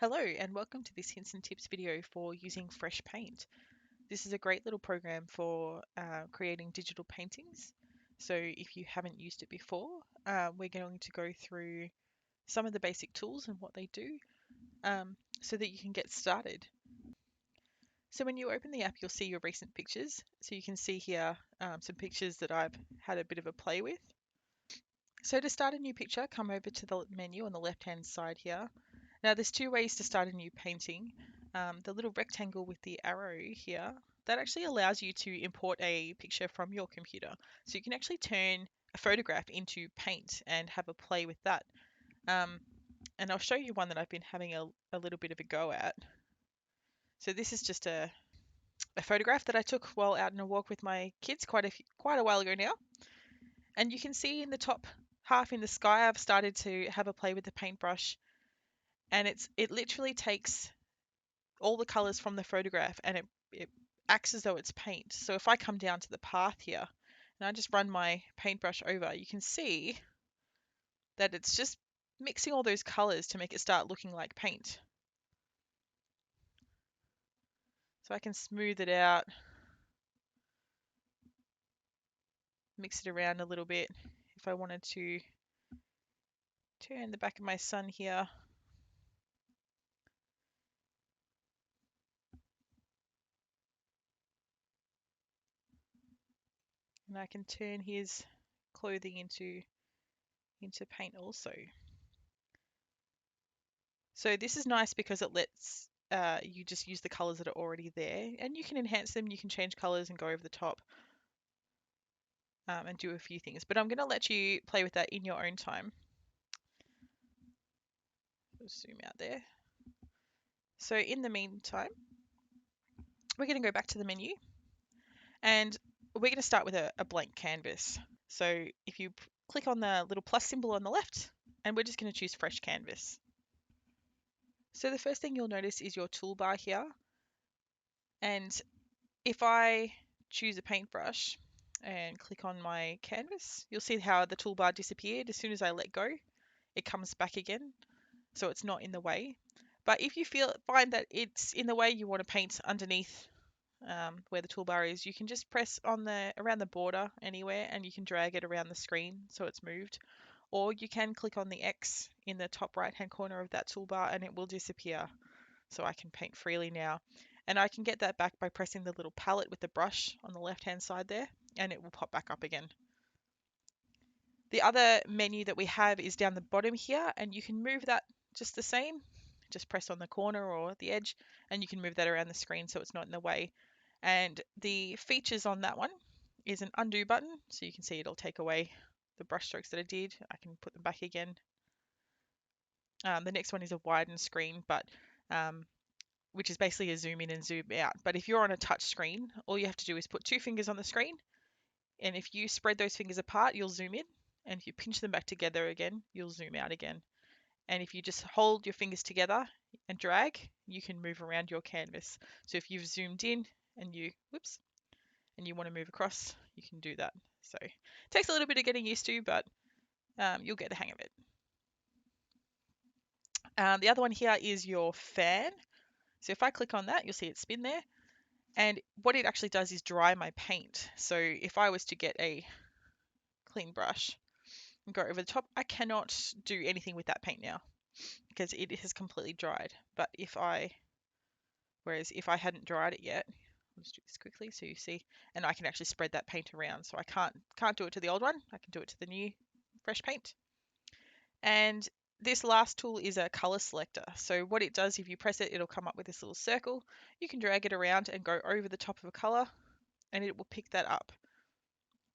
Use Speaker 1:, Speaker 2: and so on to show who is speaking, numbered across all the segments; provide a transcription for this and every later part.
Speaker 1: Hello and welcome to this hints and tips video for using Fresh Paint. This is a great little program for creating digital paintings. So if you haven't used it before, we're going to go through some of the basic tools and what they do so that you can get started. So when you open the app, you'll see your recent pictures. So you can see here some pictures that I've had a bit of a play with. So to start a new picture, come over to the menu on the left-hand side here. Now there's two ways to start a new painting. The little rectangle with the arrow here, that actually allows you to import a picture from your computer. So you can actually turn a photograph into paint and have a play with that. And I'll show you one that I've been having a little bit of a go at. So this is just a photograph that I took while out on a walk with my kids quite a while ago now. And you can see in the top half in the sky, I've started to have a play with the paintbrush, and it literally takes all the colors from the photograph and it acts as though it's paint. So if I come down to the path here and I just run my paintbrush over, you can see that it's just mixing all those colors to make it start looking like paint. So I can smooth it out, mix it around a little bit. If I wanted to turn the back of my sun here, and I can turn his clothing into paint also. So this is nice because it lets you just use the colors that are already there, and you can enhance them. You can change colors and go over the top and do a few things. But I'm going to let you play with that in your own time. Just zoom out there. So in the meantime, we're going to go back to the menu, and we're going to start with a blank canvas. So if you click on the little plus symbol on the left, and we're just going to choose fresh canvas. So the first thing you'll notice is your toolbar here. And if I choose a paintbrush and click on my canvas, you'll see how the toolbar disappeared. As soon as I let go, it comes back again, so it's not in the way. But if you find that it's in the way, you want to paint underneath where the toolbar is, you can just press on around the border anywhere, and you can drag it around the screen so it's moved. Or you can click on the X in the top right hand corner of that toolbar and it will disappear. So I can paint freely now. And I can get that back by pressing the little palette with the brush on the left hand side there, and it will pop back up again. The other menu that we have is down the bottom here, and you can move that just the same. Just press on the corner or the edge, and you can move that around the screen so it's not in the way. And the features on that one is an undo button, so you can see it'll take away the brush strokes that I did. I can put them back again. The next one is a widen screen, but which is basically a zoom in and zoom out. But if you're on a touch screen, all you have to do is put two fingers on the screen, and if you spread those fingers apart, you'll zoom in, and if you pinch them back together again, you'll zoom out again. And if you just hold your fingers together and drag, you can move around your canvas. So if you've zoomed in and you want to move across, you can do that. So it takes a little bit of getting used to, but you'll get the hang of it. The other one here is your fan. So if I click on that, you'll see it spin there. And what it actually does is dry my paint. So if I was to get a clean brush and go over the top, I cannot do anything with that paint now because it has completely dried. But whereas if I hadn't dried it yet, let's do this quickly so you see, and I can actually spread that paint around. So I can't do it to the old one. I can do it to the new fresh paint. And this last tool is a color selector. So what it does, if you press it, it'll come up with this little circle. You can drag it around and go over the top of a color, and it will pick that up.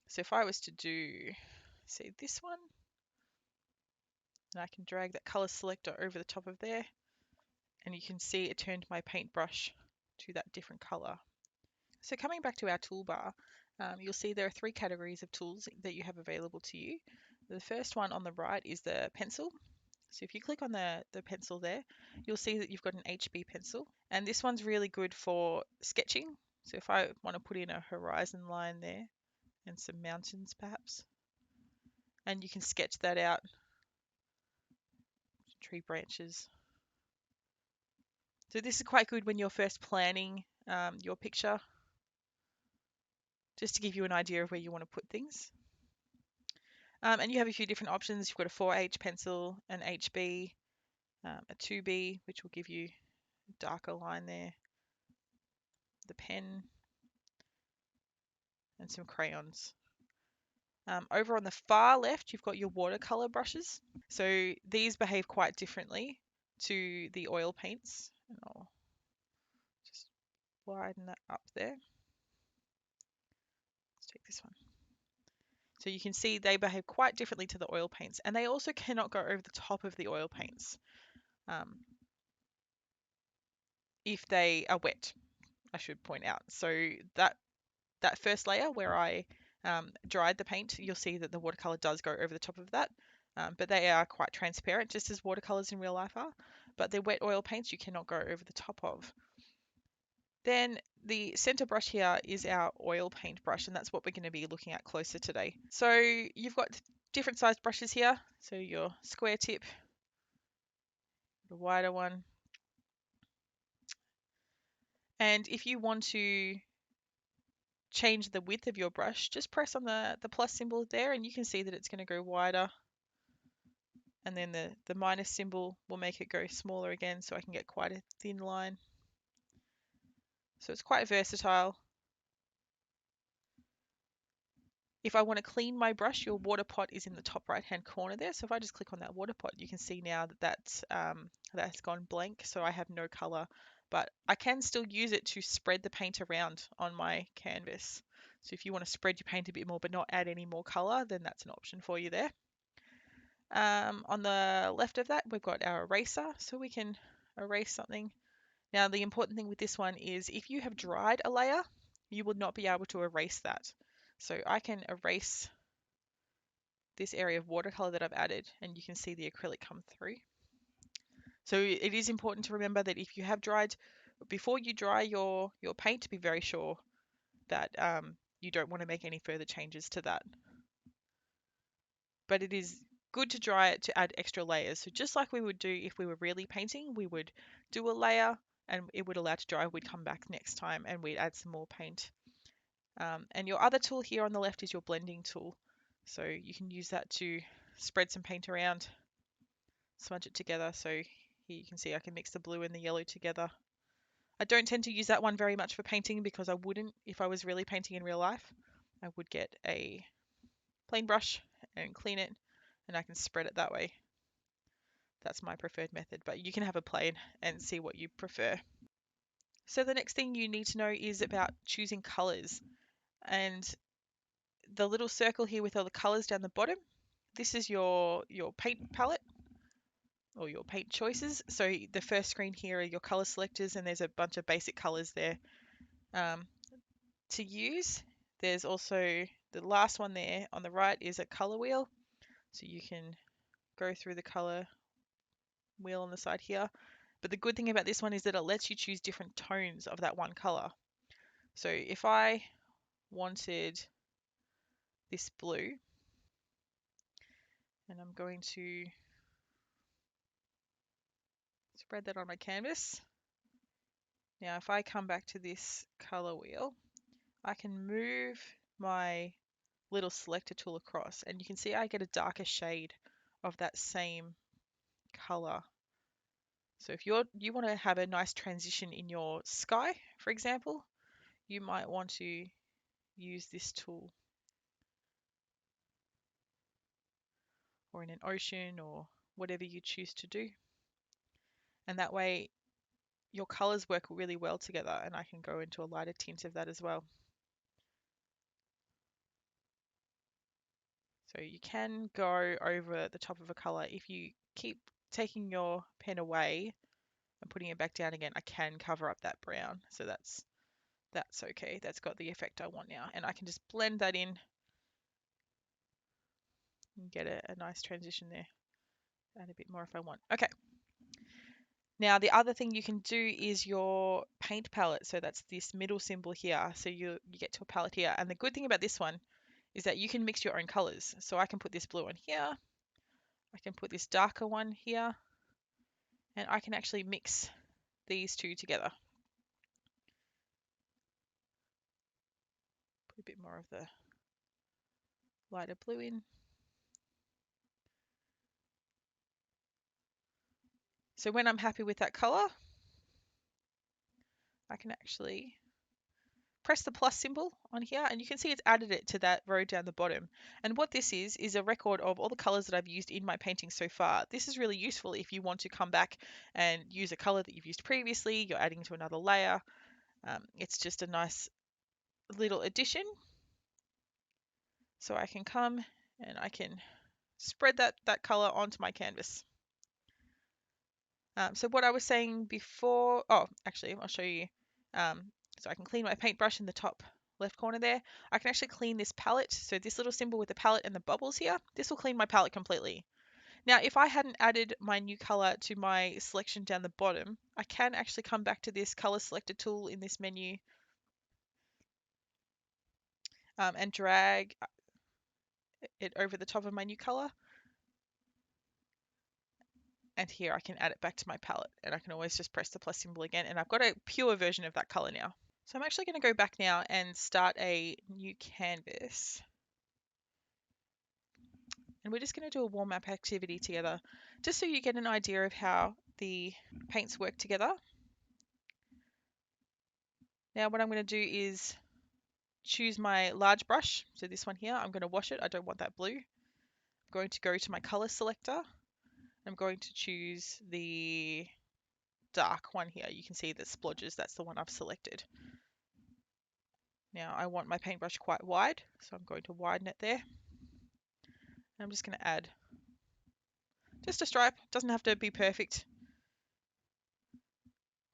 Speaker 1: So if I was to do, say, this one, and I can drag that color selector over the top of there, and you can see it turned my paintbrush to that different color. So coming back to our toolbar, you'll see there are three categories of tools that you have available to you. The first one on the right is the pencil. So if you click on the pencil there, you'll see that you've got an HB pencil, and this one's really good for sketching. So if I want to put in a horizon line there and some mountains perhaps, and you can sketch that out, tree branches, So this is quite good when you're first planning your picture, just to give you an idea of where you want to put things. And you have a few different options. You've got a 4H pencil, an HB, a 2B, which will give you a darker line there, the pen, and some crayons. Over on the far left, you've got your watercolor brushes. So these behave quite differently to the oil paints. And I'll just widen that up there. Let's take this one. So you can see they behave quite differently to the oil paints, and they also cannot go over the top of the oil paints if they are wet, I should point out. So that first layer where I dried the paint, you'll see that the watercolor does go over the top of that, but they are quite transparent, just as watercolors in real life are. But the wet oil paints you cannot go over the top of. Then the center brush here is our oil paint brush, and that's what we're going to be looking at closer today. So you've got different sized brushes here. So your square tip, the wider one. And if you want to change the width of your brush, just press on the plus symbol there and you can see that it's going to go wider. And then the minus symbol will make it go smaller again, so I can get quite a thin line. So it's quite versatile. If I want to clean my brush, your water pot is in the top right hand corner there. So if I just click on that water pot, you can see now that that's gone blank, so I have no color. But I can still use it to spread the paint around on my canvas. So if you want to spread your paint a bit more but not add any more color, then that's an option for you there. On the left of that, we've got our eraser, so we can erase something. Now, the important thing with this one is if you have dried a layer, you will not be able to erase that. So I can erase this area of watercolor that I've added, and you can see the acrylic come through. So it is important to remember that if you have dried, before you dry your paint, be very sure that you don't want to make any further changes to that. But it is good to dry it to add extra layers. So just like we would do if we were really painting, we would do a layer and it would allow to dry. We'd come back next time and we'd add some more paint. And your other tool here on the left is your blending tool. So you can use that to spread some paint around, smudge it together. So here you can see I can mix the blue and the yellow together. I don't tend to use that one very much for painting because I wouldn't if I was really painting in real life. I would get a plain brush and clean it, and I can spread it that way. That's my preferred method, but you can have a play and see what you prefer. So the next thing you need to know is about choosing colors. And the little circle here with all the colors down the bottom, this is your paint palette or your paint choices. So the first screen here are your color selectors, and there's a bunch of basic colors there to use. There's also the last one there on the right is a color wheel. So you can go through the color wheel on the side here. But the good thing about this one is that it lets you choose different tones of that one color. So if I wanted this blue, and I'm going to spread that on my canvas. Now if I come back to this color wheel, I can move my little selector tool across and you can see I get a darker shade of that same color. So if you want to have a nice transition in your sky, for example, you might want to use this tool, or in an ocean or whatever you choose to do. And that way your colors work really well together, and I can go into a lighter tint of that as well. So you can go over the top of a color. If you keep taking your pen away and putting it back down again, I can cover up that brown. So that's okay. That's got the effect I want now. And I can just blend that in and get a nice transition there. Add a bit more if I want. Okay. Now the other thing you can do is your paint palette. So that's this middle symbol here. So you get to a palette here. And the good thing about this one is that you can mix your own colors. So I can put this blue on here. I can put this darker one here. And I can actually mix these two together. Put a bit more of the lighter blue in. So when I'm happy with that color, I can actually press the plus symbol on here and you can see it's added it to that row down the bottom. And what this is a record of all the colors that I've used in my painting so far. This is really useful if you want to come back and use a color that you've used previously, you're adding to another layer. It's just a nice little addition. So I can come and I can spread that color onto my canvas. So what I was saying before, oh, actually, I'll show you. So I can clean my paintbrush in the top left corner there. I can actually clean this palette. So this little symbol with the palette and the bubbles here, this will clean my palette completely. Now, if I hadn't added my new color to my selection down the bottom, I can actually come back to this color selector tool in this menu and drag it over the top of my new color. And here I can add it back to my palette and I can always just press the plus symbol again and I've got a pure version of that color now. So I'm actually going to go back now and start a new canvas. And we're just going to do a warm-up activity together, just so you get an idea of how the paints work together. Now what I'm going to do is choose my large brush, so this one here, I'm going to wash it, I don't want that blue. I'm going to go to my color selector, I'm going to choose the dark one here, you can see the splodges, that's the one I've selected. Now I want my paintbrush quite wide, so I'm going to widen it there. And I'm just going to add just a stripe, doesn't have to be perfect.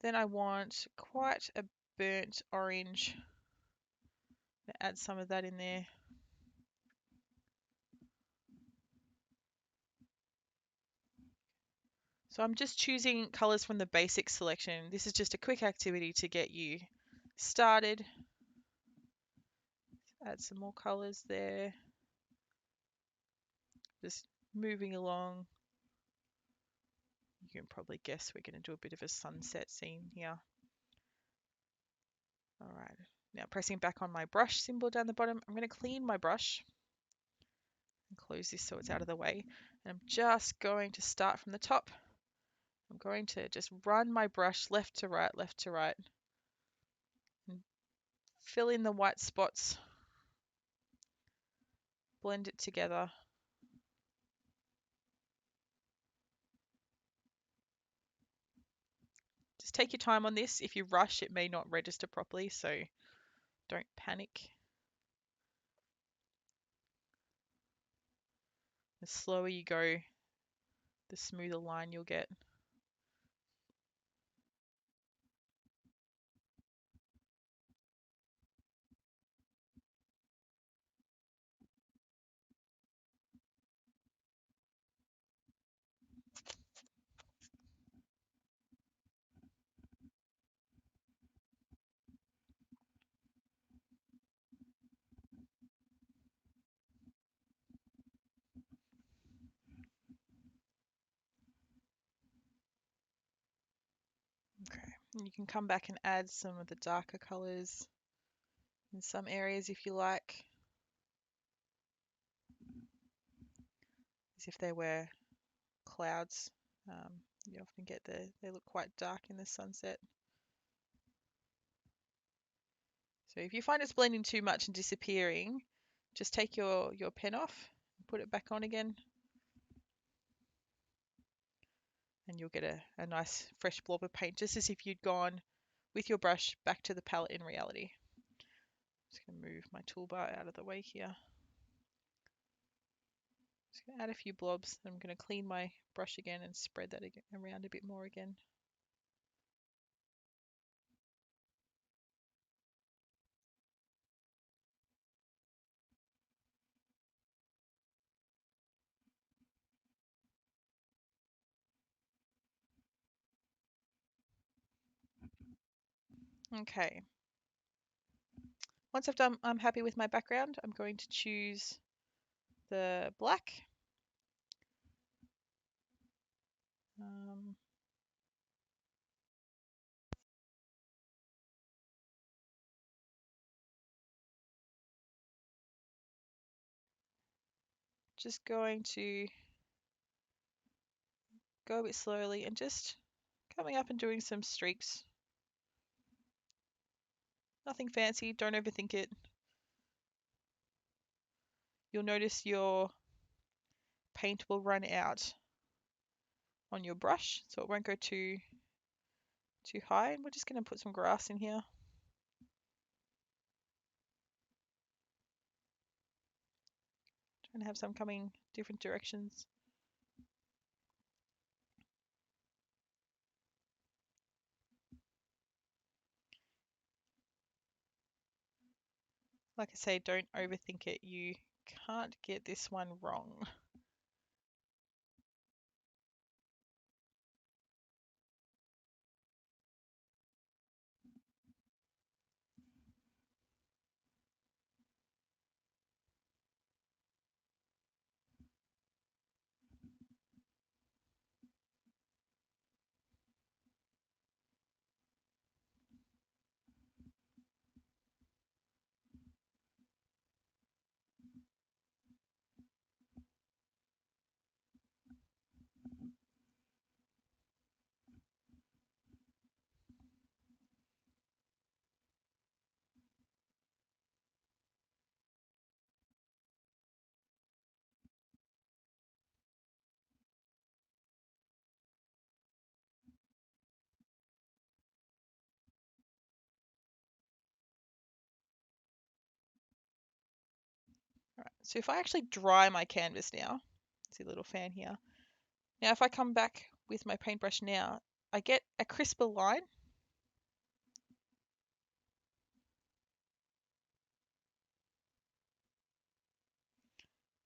Speaker 1: Then I want quite a burnt orange. Add some of that in there. So I'm just choosing colors from the basic selection. This is just a quick activity to get you started. Add some more colors there. Just moving along. You can probably guess we're going to do a bit of a sunset scene here. All right, now pressing back on my brush symbol down the bottom, I'm going to clean my brush and close this so it's out of the way. And I'm just going to start from the top. I'm going to just run my brush left to right, and fill in the white spots, blend it together. Just take your time on this. If you rush, it may not register properly, so don't panic. The slower you go, the smoother line you'll get. Okay, and you can come back and add some of the darker colors in some areas if you like, as if they were clouds. You often get they look quite dark in the sunset. So if you find it's blending too much and disappearing, just take your pen off, put it back on again, and you'll get a nice fresh blob of paint, just as if you'd gone with your brush back to the palette in reality. Just going to move my toolbar out of the way here. Just going to add a few blobs. I'm going to clean my brush again and spread that around a bit more again. Okay. Once I'm happy with my background, I'm going to choose the black. just going to go a bit slowly and just coming up and doing some streaks. Nothing fancy, don't overthink it. You'll notice your paint will run out on your brush, so it won't go too high. And we're just going to put some grass in here. Trying to have some coming different directions. Like I say, don't overthink it. You can't get this one wrong. All right, so if I actually dry my canvas now, see a little fan here. Now if I come back with my paintbrush now, I get a crisper line.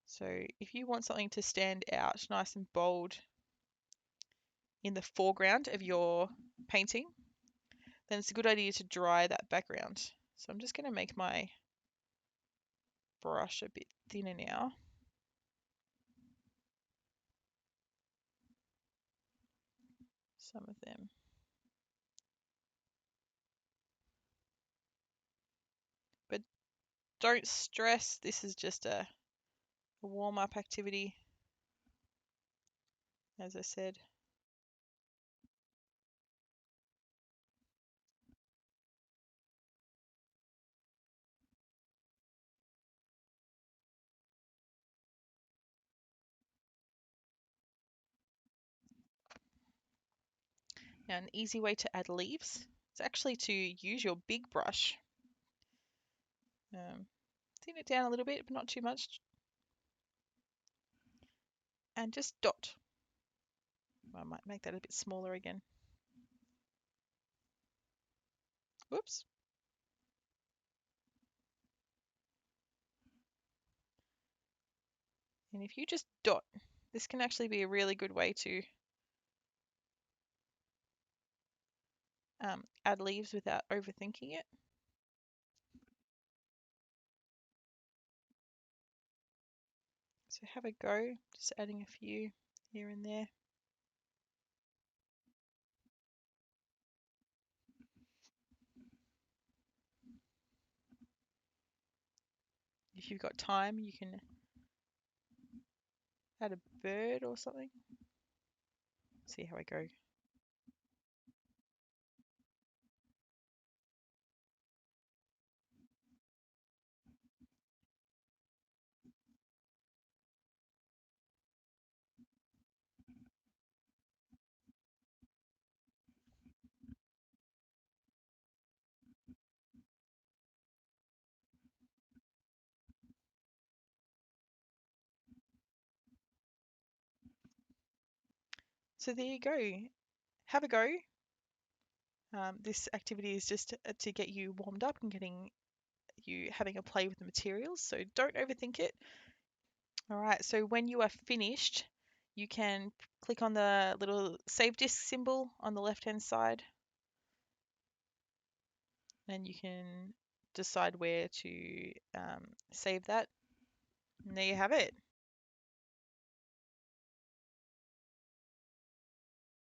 Speaker 1: So if you want something to stand out nice and bold in the foreground of your painting, then it's a good idea to dry that background. So I'm just going to make my brush a bit thinner now. Some of them. But don't stress, this is just a warm-up activity, as I said. Now an easy way to add leaves is actually to use your big brush. Thin it down a little bit, but not too much. And just dot. I might make that a bit smaller again. Whoops. And if you just dot, this can actually be a really good way to add leaves without overthinking it. So have a go, just adding a few here and there. If you've got time, you can add a bird or something. See how I go. So there you go. Have a go. This activity is just to get you warmed up and getting you having a play with the materials. So don't overthink it. All right, so when you are finished, you can click on the little save disk symbol on the left-hand side, and you can decide where to save that. And there you have it.